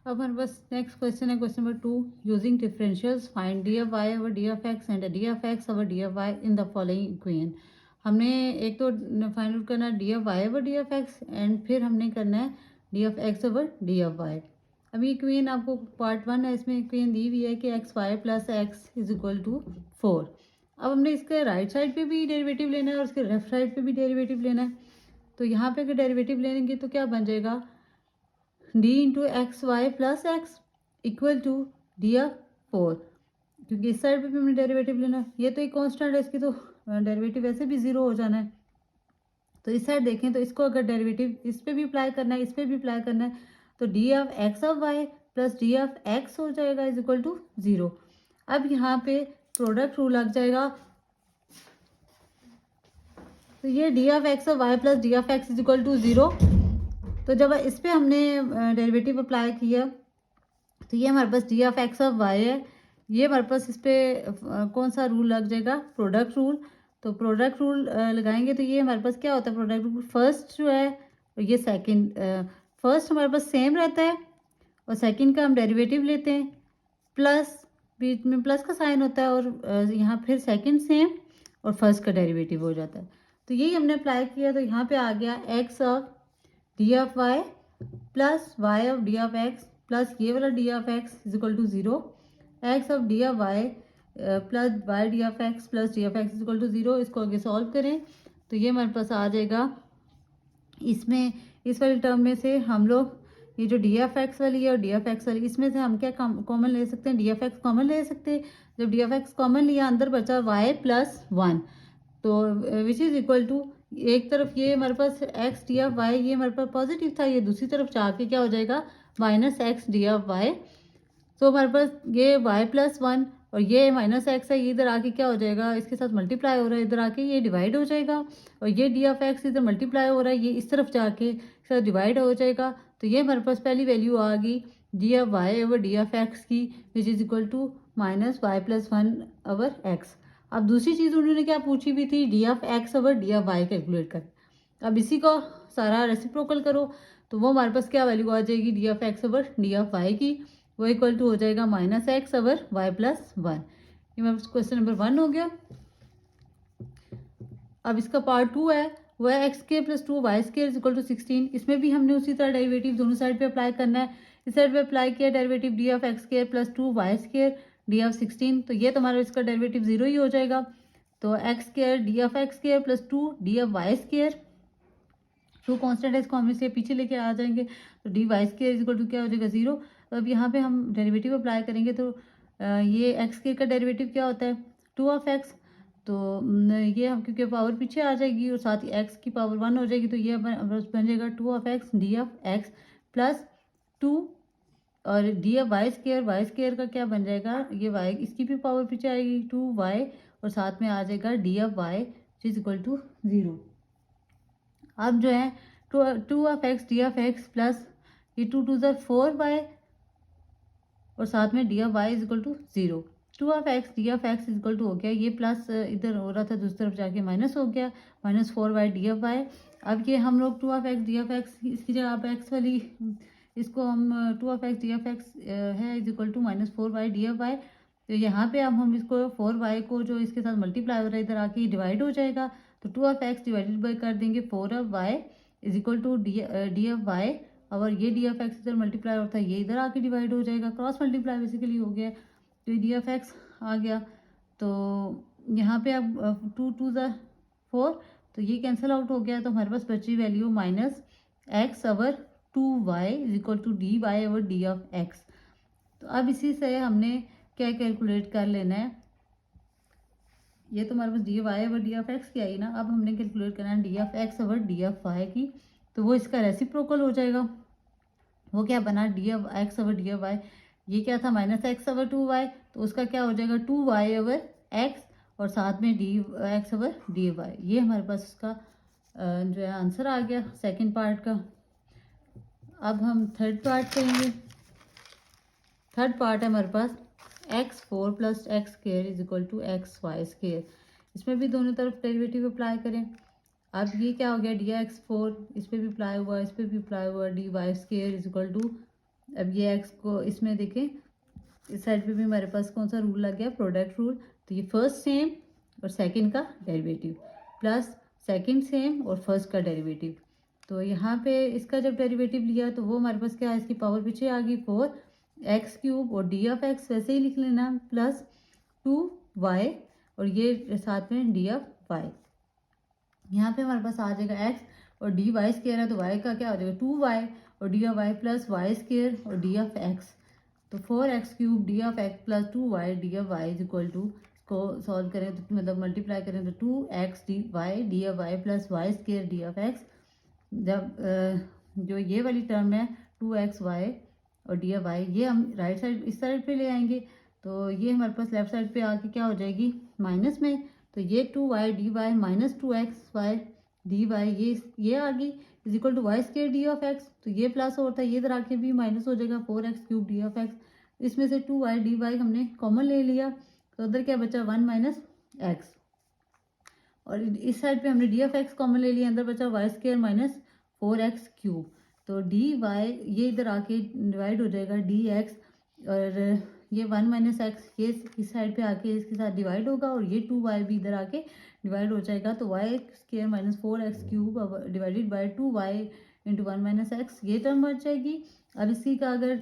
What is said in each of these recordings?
अब हमारे पास नेक्स्ट क्वेश्चन है, question number 2। Using differentials find d f y over d f x and d f x over d f y in the following equation. हमने एक तो find out करना है d f y over d f x and फिर हमने करना है d f x over d f y. अभी इक्वेशन आपको पार्ट 1 है, इसमें इक्वेशन दी हुई है कि x y plus x is equal to 4। अब हमने इसके राइट साइड पे भी डेरिवेटिव लेना है और इसके लेफ्ट साइड पे भी डेरिवेटिव लेना है। तो यहाँ पे अगर डेरिवेटिव लेंगे तो क्या बन जाएगा, d into x y plus x equal to d f 4, क्योंकि इस साइड पे भी हमें डेरिवेटिव लेना है। ये तो एक कांस्टेंट है, इसकी तो डेरिवेटिव वैसे भी ज़ीरो हो जाना है। तो इस साइड देखें तो इसको अगर डेरिवेटिव इस पे भी अप्लाई करना है, इस पे भी अप्लाई करना है, तो d f x of y plus d f x हो जाएगा इज इक्वल टू 0। अब यहाँ पे प्रोडक्ट रूल लग जाएगा, तो ये d f x of y plus d f x is equal to 0। तो जब इस पे हमने डेरिवेटिव अप्लाई किया तो ये हमारे पास d f x of y है, ये हमारे पास इस पर कौन सा रूल लग जाएगा, प्रोडक्ट रूल। तो प्रोडक्ट रूल लगाएंगे तो ये हमारे पास क्या होता है, प्रोडक्ट रूल फर्स्ट जो है और ये सेकंड, फर्स्ट हमारे पास सेम रहता है और सेकंड का हम डेरिवेटिव लेते हैं, प्लस बीच में प्लस का साइन होता है और यहाँ फिर सेकंड सेम और फर्स्ट का डेरिवेटिव हो जाता है। तो यही हमने अप्लाई किया, तो यहाँ पे आ गया x of d f y plus y of d f x plus ये वाला d f x is equal to 0, x of d f y plus y d f x plus d f x is equal to 0। इसको आगे solve करें तो ये हमारे पास आ जाएगा, इसमें इस वाली टर्म में से हम लोग ये जो डी एफ एक्स वाली है और डी एफ एक्स वाली, इसमें से हम क्या कॉमन ले सकते हैं, डी एफ एक्स कॉमन ले सकते हैं। जब डी एफ एक्स कॉमन लिया अंदर बचा वाई प्लस 1, तो विच इज़ इक्वल टू, एक तरफ ये हमारे पास एक्स डी एफ वाई ये हमारे पास पॉजिटिव था, ये दूसरी तरफ जाके क्या हो जाएगा minus x d f y. तो हमारे पास ये वाई प्लस 1 और ये माइनस एक्स है, ये इधर आके क्या हो जाएगा, इसके साथ मल्टीप्लाई हो रहा है, इधर आके ये डिवाइड हो जाएगा और ये डी एफ एक्स इधर मल्टीप्लाई हो रहा है, ये इस तरफ जाके इसका डिवाइड हो जाएगा। तो ये हमारे पास पहली वैल्यू आ गई d f y over d f x की, which is equal to minus y plus 1 over x. अब दूसरी चीज़ उन्होंने क्या पूछी भी थी, d f x over d f y calculate कर। अब इसी को सारा रेसिप्रोकल करो तो वो हमारे पास क्या वैल्यू आ जाएगी, d f x over d f y की, वो इक्वल टू हो जाएगा minus x over y plus 1। ये मेरा क्वेश्चन नंबर 1 हो गया। अब इसका पार्ट 2 है, वो है x square plus 2 y square is equal to 16। इसमें भी हमने उसी तरह डेरिवेटिव दोनों साइड पे अप्लाई करना है। इस साइड पे अप्लाई किया derivative d f x square plus 2 y square d f 16, तो ये तुम्हारा इसका डेरिवेटिव 0 ही हो जाएगा। तो x square d f x square plus 2 d f y square, two constant है इसको हम इसे पीछे लेके आ जाएंगे, तो d y square is equal to क्या हो जाएगा 0। तो अब यहाँ पे हम डेरिवेटिव अप्लाई करेंगे तो ये एक्स स्क्वायर का डेरिवेटिव क्या होता है 2 ऑफ एक्स, तो ये हम क्योंकि पावर पीछे आ जाएगी और साथ ही एक्स की पावर 1 हो जाएगी, तो ये बन जाएगा 2 of x d f x plus 2 और डी एफ वाई स्क्वायर का क्या बन जाएगा, ये वाई इसकी भी पावर पीछे आएगी 2 वाई और साथ में आ जाएगा d f y is equal to 0। अब जो है two of x d f x plus ये 2 टू ज़र 4 वाई और साथ में d f y is equal to 0। 2 of x d f x is equal to हो गया, ये प्लस इधर हो रहा था दूसरी तरफ जाके माइनस हो गया, minus 4 y d f y. अब ये हम लोग 2 of x d f x इसकी जगह आप एक्स वाली इसको हम 2 of x d f x है is equal to minus 4 y d f y. तो यहाँ पे अब हम इसको 4 वाई को जो इसके साथ मल्टीप्लाई हो रहा है इधर आके डिवाइड हो जाएगा, तो 2 ऑफ एक्स डिवाइडेड बाई कर देंगे 4 of y is equal to d f y, और ये डी एफ एक्स इधर मल्टीप्लाई होता है ये इधर आके डिवाइड हो जाएगा, क्रॉस मल्टीप्लाई बेसिकली हो गया, तो ये डी एफ एक्स आ गया। तो यहाँ पे अब 2 टू ज़ा 4, तो ये कैंसिल आउट हो गया, तो हमारे पास बची value minus x over 2 y is equal to d y over d of x. तो अब इसी से हमने क्या कैलकुलेट कर लेना है, ये तो हमारे पास d y over d f x की आई ना, अब हमने कैलकुलेट करना है d f x over d f y की, तो वो इसका रेसिप्रोकल हो जाएगा। वो क्या बना d f x over d f y, ये क्या था माइनस एक्स ओवर 2 वाई, तो उसका क्या हो जाएगा 2 वाई ओवर एक्स और साथ में d x over d y. ये हमारे पास उसका जो है आंसर आ गया सेकंड पार्ट का। अब हम थर्ड पार्ट करेंगे। थर्ड पार्ट है हमारे पास x4 plus x square is equal to x y square. इसमें भी दोनों तरफ डेरिवेटिव अप्लाई करें। अब ये क्या हो गया डी एक्स 4, इस पर भी अप्लाई हुआ, इस पर भी अप्लाई हुआ, d y square is equal to अब ये एक्स को इसमें देखें, इस साइड पे भी हमारे पास कौन सा रूल लग गया, प्रोडक्ट रूल। तो ये फर्स्ट सेम और सेकंड का डेरिवेटिव प्लस सेकंड सेम और फर्स्ट का डेरिवेटिव। तो यहाँ पे इसका जब डेरिवेटिव लिया तो वो हमारे पास क्या है, इसकी पावर पीछे आ गई 4x³ और डी ऑफ एक्स वैसे ही लिख लेना प्लस 2y और ये साथ में डी ऑफ वाई। यहाँ पे हमारे पास आ जाएगा x और डी वाई स्केयर है तो y का क्या हो जाएगा 2y और d of y plus y square और डी ऑफ x। तो 4x³ d of x plus 2y d of y is equal to, इसको सॉल्व करें तो मतलब मल्टीप्लाई करें तो 2x d y d of y plus y square d of x. जब जो ये वाली टर्म है 2xy और डी ऑफ वाई ये हम राइट साइड इस साइड पे ले आएंगे तो ये हमारे पास लेफ्ट साइड पे आके क्या हो जाएगी माइनस में। तो ये 2y d y minus 2xy d y ये आ गई is equal to y square d of x. तो ये प्लस होता है, ये इधर आके भी माइनस हो जाएगा 4x³ डी ऑफ एक्स। इसमें से 2y डी वाई हमने कॉमन ले लिया तो उधर क्या बचा 1 माइनस एक्स और इस साइड पे हमने डी ऑफ एक्स कॉमन ले लिया, अंदर बचा वाई स्केयर माइनस 4x³। तो डी वाई ये इधर आके डिवाइड हो जाएगा डी एक्स और ये 1 माइनस एक्स ये इस साइड पे आके इसके साथ डिवाइड होगा और ये 2y भी इधर आके डिवाइड हो जाएगा। तो y square minus 4x³ divided by 2y into 1 minus x ये टर्म बच जाएगी। अब इसी का अगर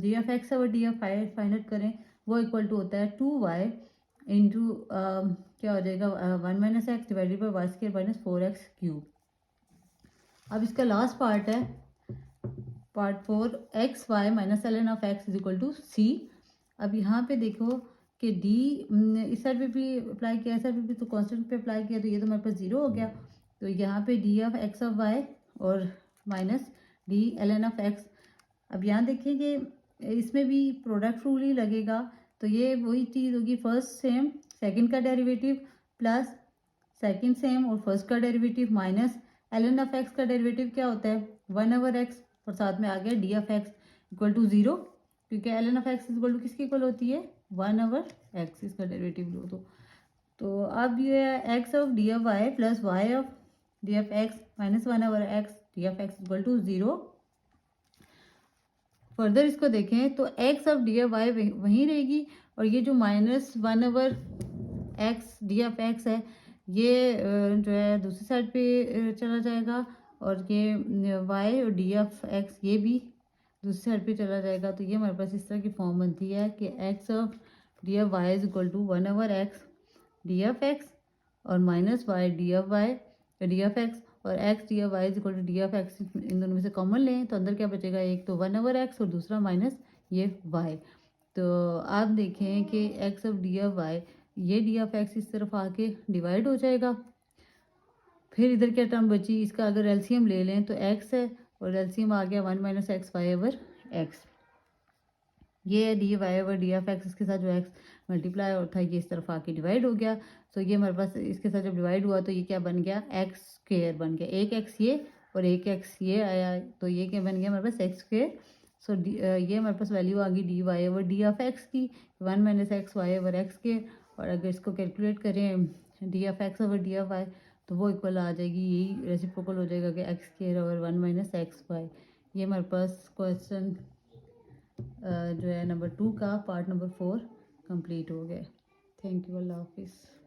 डी ऑफ एक्स और d of y find out करें वो इक्वल टू होता है 2y इंटू क्या हो जाएगा 1 minus x divided by y square minus 4x³। अब इसका लास्ट पार्ट है part 4 xy minus ln of x is equal to c। अब यहाँ पे देखो कि d इस साइड पे भी अप्लाई किया, इस साइड पे भी तो कांस्टेंट पे अप्लाई किया तो ये तो हमारे पास 0 हो गया। तो यहाँ पे d of x of y और minus d ln of x। अब यहाँ देखिए कि इसमें भी प्रोडक्ट रूल ही लगेगा तो ये वही चीज़ होगी फर्स्ट सेम सेकंड का डेरिवेटिव प्लस सेकंड सेम और फर्स्ट का derivative minus ln of x का डेरिवेटिव क्या होता है 1/x और साथ में आ गया d of x equal to 0 क्योंकि ln of x equal to किसकी इक्वल होती है 1/x इसका डेरिवेटिव लो तो अब ये है x of d of y plus y of d of x minus 1/x d of x equal to 0। Further इसको देखें तो x of d of y वहीं रहेगी और ये जो minus 1/x d of x है ये जो है दूसरी साइड पे चला जाएगा और ये y और डी ऑफ एक्स ये भी दूसरी साइड पे चला जाएगा। तो ये हमारे पास इस तरह की फॉर्म बनती है कि x of d of y is equal to 1/x d of x और minus y d of y d of x और x d of y is equal to d of x इन दोनों में से common लें तो अंदर क्या बचेगा एक तो 1/x और दूसरा माइनस ये y। तो आप देखें कि x of d of y ये डी ऑफ एक्स इस तरफ आके डिवाइड हो जाएगा। फिर इधर क्या टर्म बची, इसका अगर एलसीएम ले लें तो x है और एलसीएम आ गया 1 minus x y over x. ये है d y over d of x, इसके साथ जो एक्स मल्टीप्लाई और था ये इस तरफ आके डिवाइड हो गया। सो ये हमारे पास इसके साथ जब डिवाइड हुआ तो ये क्या बन गया एक्स स्क्वेयर बन गया, एक एक्स ये और एक एक्स ये आया तो ये क्या बन गया हमारे पास एक्स स्क्वेयर। सो ये हमारे पास वैल्यू आ गई d y over d of x की 1 minus x y over x के। और अगर इसको कैलकुलेट करें d of x over d of y तो वो इक्वल आ जाएगी, यही रेसिप्रोकल हो जाएगा कि x square over 1 minus x y. ये हमारे पास क्वेश्चन जो है नंबर 2 का पार्ट नंबर 4 कंप्लीट हो गया। थैंक यू, अल्लाह हाफिज़।